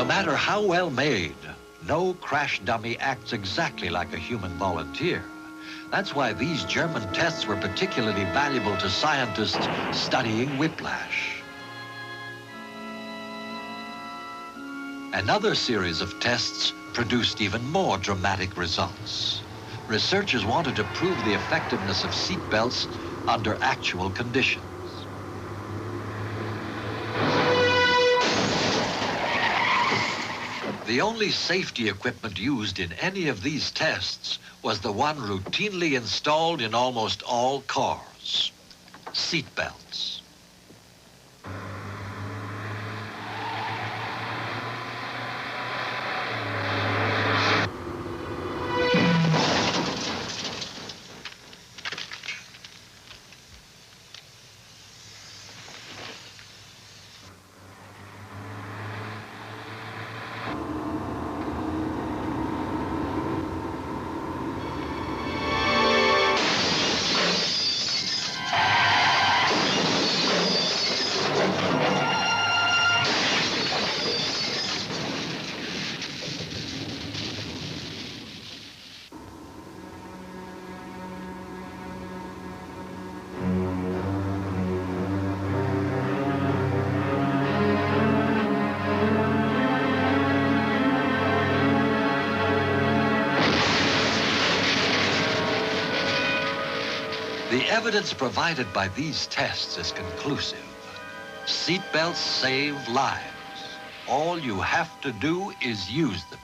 matter how well made, no crash dummy acts exactly like a human volunteer. That's why these German tests were particularly valuable to scientists studying whiplash. Another series of tests produced even more dramatic results. Researchers wanted to prove the effectiveness of seatbelts under actual conditions. The only safety equipment used in any of these tests was the one routinely installed in almost all cars: seatbelts. The evidence provided by these tests is conclusive. Seatbelts save lives. All you have to do is use them.